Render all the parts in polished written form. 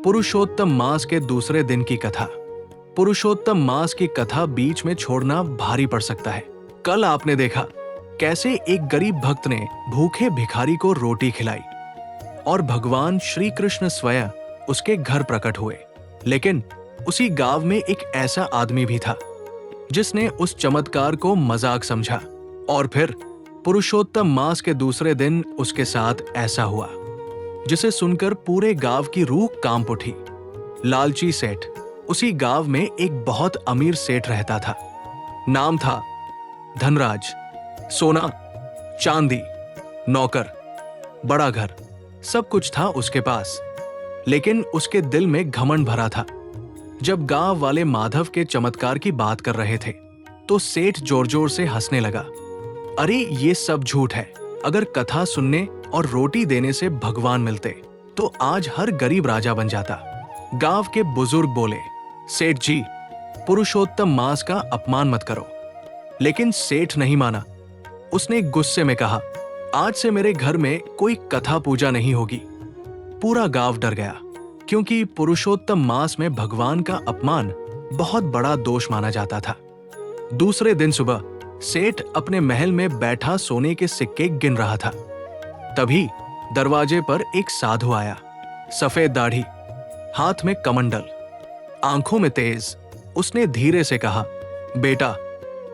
पुरुषोत्तम मास के दूसरे दिन की कथा। पुरुषोत्तम मास की कथा बीच में छोड़ना भारी पड़ सकता है। कल आपने देखा कैसे एक गरीब भक्त ने भूखे भिखारी को रोटी खिलाई और भगवान श्री कृष्ण स्वयं उसके घर प्रकट हुए। लेकिन उसी गांव में एक ऐसा आदमी भी था जिसने उस चमत्कार को मजाक समझा। और फिर पुरुषोत्तम मास के दूसरे दिन उसके साथ ऐसा हुआ जिसे सुनकर पूरे गांव की रूह कांप उठी। लालची सेठ। उसी गांव में एक बहुत अमीर सेठ रहता था। नाम था धनराज। सोना, चांदी, नौकर, बड़ा घर, सब कुछ था उसके पास। लेकिन उसके दिल में घमंड भरा था। जब गांव वाले माधव के चमत्कार की बात कर रहे थे तो सेठ जोर जोर से हंसने लगा। अरे ये सब झूठ है। अगर कथा सुनने और रोटी देने से भगवान मिलते तो आज हर गरीब राजा बन जाता। गांव के बुजुर्ग बोले, सेठ जी, पुरुषोत्तम मास का अपमान मत करो। लेकिन सेठ नहीं माना। उसने गुस्से में कहा, आज से मेरे घर में कोई कथा पूजा नहीं होगी। पूरा गांव डर गया क्योंकि पुरुषोत्तम मास में भगवान का अपमान बहुत बड़ा दोष माना जाता था। दूसरे दिन सुबह सेठ अपने महल में बैठा सोने के सिक्के गिन रहा था। तभी दरवाजे पर एक साधु आया। सफेद दाढ़ी, हाथ में कमंडल, आंखों में तेज। उसने धीरे से कहा, बेटा,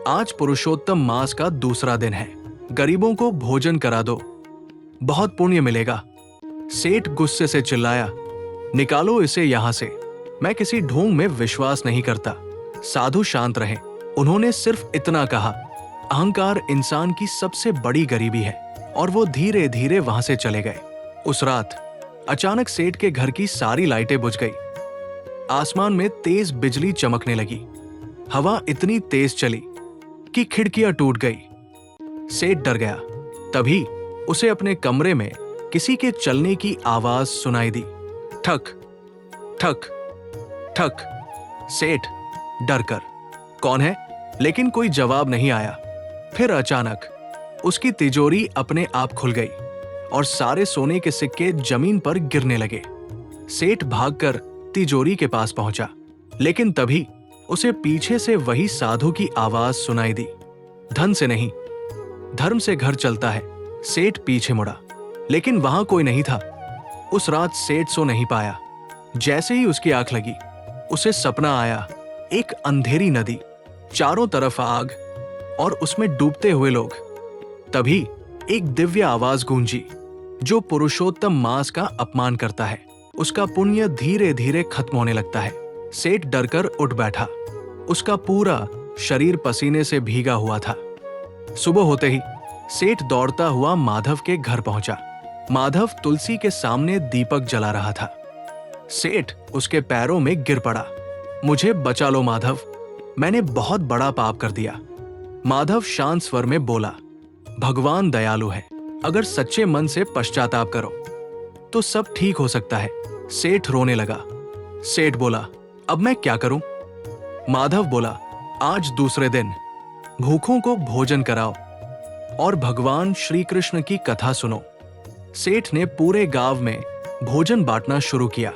आज पुरुषोत्तम मास का दूसरा दिन है। गरीबों को भोजन करा दो, बहुत पुण्य मिलेगा। सेठ गुस्से से चिल्लाया, निकालो इसे यहां से। मैं किसी ढोंग में विश्वास नहीं करता। साधु शांत रहे। उन्होंने सिर्फ इतना कहा, अहंकार इंसान की सबसे बड़ी गरीबी है। और वो धीरे धीरे वहां से चले गए। उस रात अचानक सेठ के घर की सारी लाइटें बुझ गई। आसमान में तेज बिजली चमकने लगी। हवा इतनी तेज चली कि खिड़कियां टूट गई। सेठ डर गया। तभी उसे अपने कमरे में किसी के चलने की आवाज सुनाई दी। ठक ठक ठक। सेठ डर कर, कौन है? लेकिन कोई जवाब नहीं आया। फिर अचानक उसकी तिजोरी अपने आप खुल गई और सारे सोने के सिक्के जमीन पर गिरने लगे। सेठ भागकर तिजोरी के पास पहुंचा। लेकिन तभी उसे पीछे से वही साधु की आवाज सुनाई दी, धन से नहीं, धर्म से घर चलता है। सेठ पीछे मुड़ा, लेकिन वहां कोई नहीं था। उस रात सेठ सो नहीं पाया। जैसे ही उसकी आंख लगी, उसे सपना आया, एक अंधेरी नदी, चारों तरफ आग और उसमें डूबते हुए लोग। तभी एक दिव्य आवाज गूंजी, जो पुरुषोत्तम मास का अपमान करता है उसका पुण्य धीरे धीरे खत्म होने लगता है। सेठ डरकर उठ बैठा। उसका पूरा शरीर पसीने से भीगा हुआ था। सुबह होते ही सेठ दौड़ता हुआ माधव के घर पहुंचा। माधव तुलसी के सामने दीपक जला रहा था। सेठ उसके पैरों में गिर पड़ा। मुझे बचा लो माधव, मैंने बहुत बड़ा पाप कर दिया। माधव शांत स्वर में बोला, भगवान दयालु है, अगर सच्चे मन से पश्चाताप करो तो सब ठीक हो सकता है। सेठ रोने लगा। सेठ बोला, अब मैं क्या करूं? माधव बोला, आज दूसरे दिन, भूखों को भोजन कराओ और भगवान श्री कृष्ण की कथा सुनो। सेठ ने पूरे गांव में भोजन बांटना शुरू किया।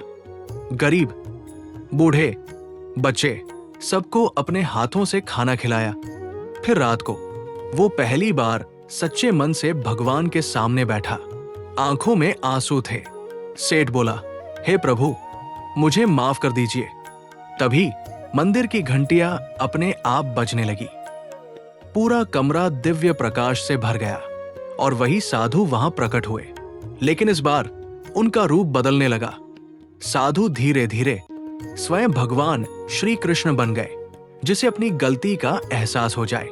गरीब, बूढ़े, बच्चे, सबको अपने हाथों से खाना खिलाया। फिर रात को वो पहली बार सच्चे मन से भगवान के सामने बैठा। आंखों में आंसू थे। सेठ बोला, हे प्रभु, मुझे माफ कर दीजिए। तभी मंदिर की घंटियां अपने आप बजने लगी। पूरा कमरा दिव्य प्रकाश से भर गया और वही साधु वहां प्रकट हुए। लेकिन इस बार उनका रूप बदलने लगा। साधु धीरे धीरे स्वयं भगवान श्री कृष्ण बन गए। जिसे अपनी गलती का एहसास हो जाए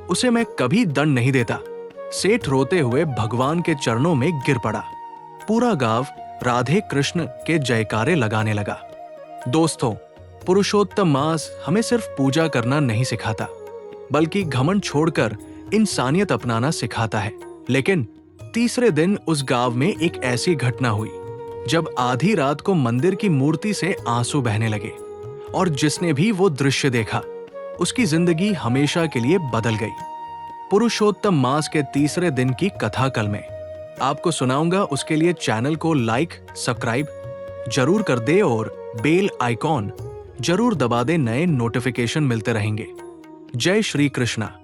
उसे मैं कभी दंड नहीं देता। सेठ रोते हुए भगवान के चरणों में गिर पड़ा। पूरा गांव राधे कृष्ण के जयकारे लगाने लगा। दोस्तों, पुरुषोत्तम मास हमें सिर्फ पूजा करना नहीं सिखाता, बल्कि घमंड छोड़कर इंसानियत अपनाना सिखाता है। लेकिन तीसरे दिन उस गांव में एक ऐसी घटना हुई जब आधी रात को मंदिर की मूर्ति से आंसू बहने लगे और जिसने भी वो दृश्य देखा उसकी जिंदगी हमेशा के लिए बदल गई। पुरुषोत्तम मास के तीसरे दिन की कथा कल मैं आपको सुनाऊंगा। उसके लिए चैनल को लाइक, सब्सक्राइब जरूर कर दे और बेल आइकॉन जरूर दबा दे, नए नोटिफिकेशन मिलते रहेंगे। जय श्री कृष्णा।